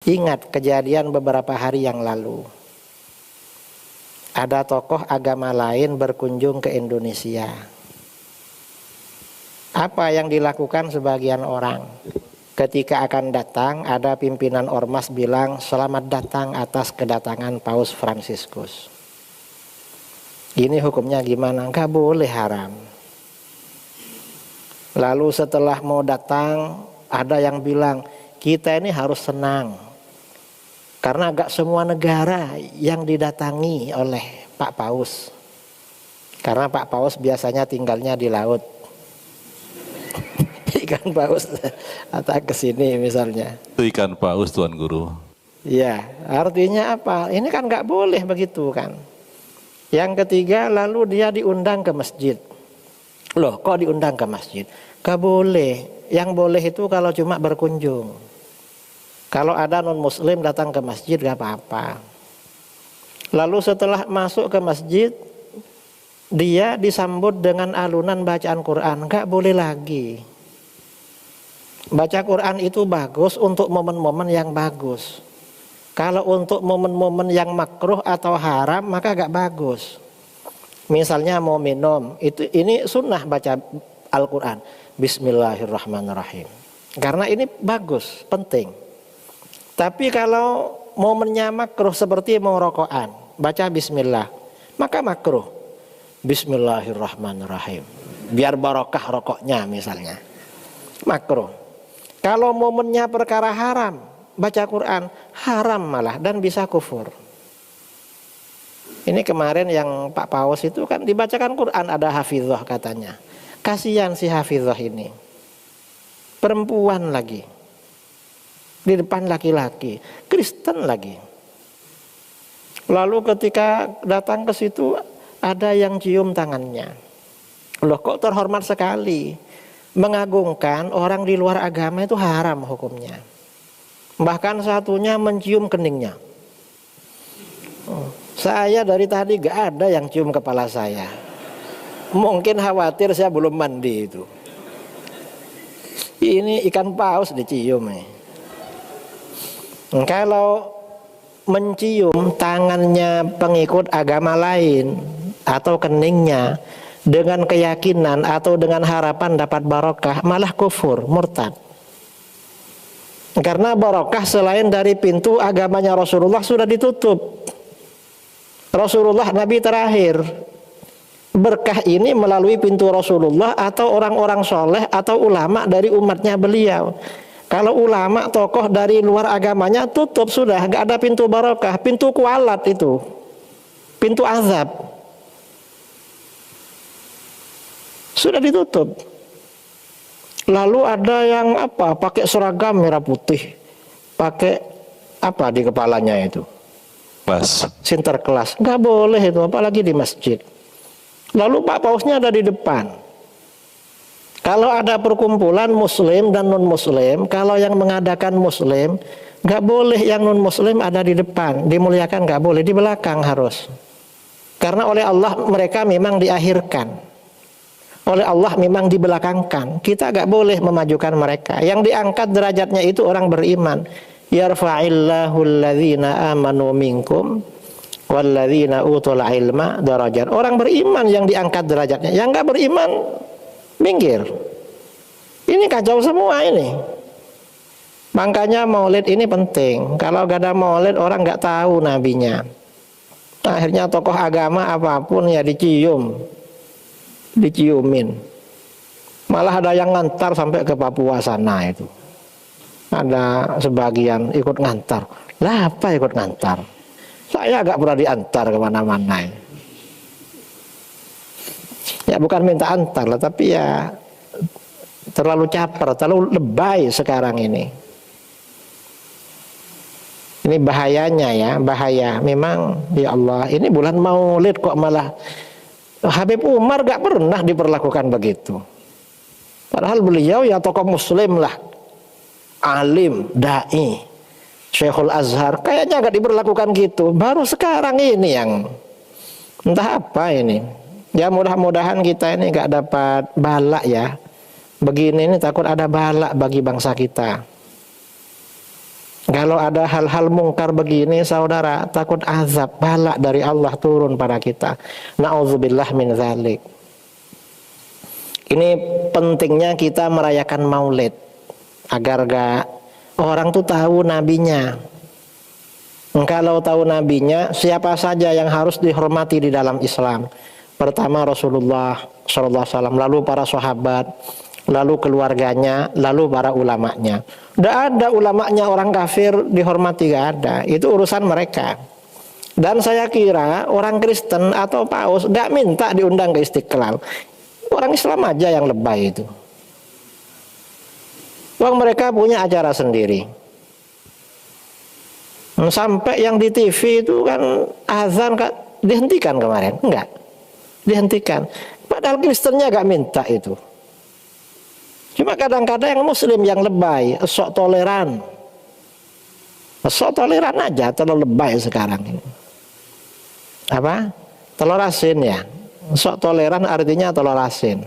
Ingat kejadian beberapa hari yang lalu. Ada tokoh agama lain berkunjung ke Indonesia. Apa yang dilakukan sebagian orang? Ketika akan datang, ada pimpinan ormas bilang, selamat datang atas kedatangan Paus Fransiskus. Ini hukumnya gimana? Nggak boleh, haram. Lalu setelah mau datang, ada yang bilang, kita ini harus senang. Karena gak semua negara yang didatangi oleh Pak Paus. Karena Pak Paus biasanya tinggalnya di laut. Ikan paus atau ke sini misalnya. Itu ikan paus, Tuan Guru. Ya, artinya apa? Ini kan gak boleh begitu kan. Yang ketiga, lalu dia diundang ke masjid. Loh, kok diundang ke masjid? Gak boleh. Yang boleh itu kalau cuma berkunjung. Kalau ada non-muslim datang ke masjid gak apa-apa. Lalu setelah masuk ke masjid, dia disambut dengan alunan bacaan Quran. Gak boleh lagi. Baca Quran itu bagus untuk momen-momen yang bagus. Kalau untuk momen-momen yang makruh atau haram, maka gak bagus. Misalnya mau minum, ini sunnah baca Al-Quran. Bismillahirrahmanirrahim. Karena ini bagus, penting. Tapi kalau momennya makruh seperti mau rokokan, baca bismillah, maka makruh. Bismillahirrahmanirrahim. Biar barokah rokoknya misalnya. Makruh. Kalau momennya perkara haram, baca Quran, haram malah dan bisa kufur. Ini kemarin yang Pak Paus itu kan dibacakan Quran, ada hafizah katanya. Kasihan si hafizah ini. Perempuan lagi. Di depan laki-laki, Kristen lagi. Lalu ketika datang ke situ ada yang cium tangannya. Loh, kok terhormat sekali. Mengagungkan orang di luar agama itu haram hukumnya. Bahkan satunya mencium keningnya. Saya dari tadi gak ada yang cium kepala saya. Mungkin khawatir saya belum mandi itu. Ini ikan paus dicium nih. Kalau mencium tangannya pengikut agama lain atau keningnya dengan keyakinan atau dengan harapan dapat barokah, malah kufur, murtad. Karena barokah selain dari pintu agamanya Rasulullah sudah ditutup. Rasulullah Nabi terakhir. Berkah ini melalui pintu Rasulullah atau orang-orang soleh atau ulama dari umatnya beliau. Kalau ulama tokoh dari luar agamanya tutup sudah, gak ada pintu barokah, pintu kualat itu, pintu azab sudah ditutup. Lalu ada yang apa? Pakai seragam merah putih, pakai apa di kepalanya itu? Kelas. Sinterklas. Gak boleh itu, apalagi di masjid. Lalu Pak Pausnya ada di depan. Kalau ada perkumpulan muslim dan non-muslim, kalau yang mengadakan muslim, gak boleh yang non-muslim ada di depan, dimuliakan gak boleh, di belakang harus. Karena oleh Allah mereka memang diakhirkan. Oleh Allah memang dibelakangkan. Kita gak boleh memajukan mereka. Yang diangkat derajatnya itu orang beriman. Yarfa'illahu alladhina amanu minkum walladhina utul ilma darajat. Orang beriman yang diangkat derajatnya. Yang gak beriman minggir. Ini kacau semua ini. Makanya maulid ini penting. Kalau gak ada maulid orang gak tahu nabinya. Akhirnya tokoh agama apapun ya diciumin. Malah ada yang ngantar sampai ke Papua sana itu. Ada sebagian ikut ngantar. Lah apa ikut ngantar? Saya gak pernah diantar kemana-mana. Ya bukan minta antar lah, tapi ya terlalu caper, terlalu lebay sekarang ini. Ini bahayanya ya, bahaya. Memang ya Allah, ini bulan Maulid kok malah Habib Umar gak pernah diperlakukan begitu. Padahal beliau ya tokoh muslim lah, alim, da'i, Syekhul Azhar, kayaknya gak diperlakukan gitu. Baru sekarang ini yang entah apa ini. Ya mudah-mudahan kita ini gak dapat balak ya. Begini ini takut ada balak bagi bangsa kita. Kalau ada hal-hal mungkar begini saudara, takut azab, bala dari Allah turun pada kita. Na'udzubillah min dzalik. Ini pentingnya kita merayakan Maulid agar orang tuh tahu nabinya. Kalau tahu nabinya, siapa saja yang harus dihormati di dalam Islam. Pertama Rasulullah SAW, lalu para sahabat, lalu keluarganya, lalu para ulamanya. Tidak ada ulamanya orang kafir dihormati, gak ada. Itu urusan mereka. Dan saya kira orang Kristen atau Paus gak minta diundang ke Istiqlal. Orang Islam aja yang lebay itu. Mereka punya acara sendiri. Sampai yang di TV itu kan azan dihentikan kemarin, enggak dihentikan. Padahal Kristennya gak minta itu. Cuma kadang-kadang yang Muslim yang lebay, sok toleran aja, terlalu lebay sekarang ini. Apa? Telur asin ya. Sok toleran artinya telur asin.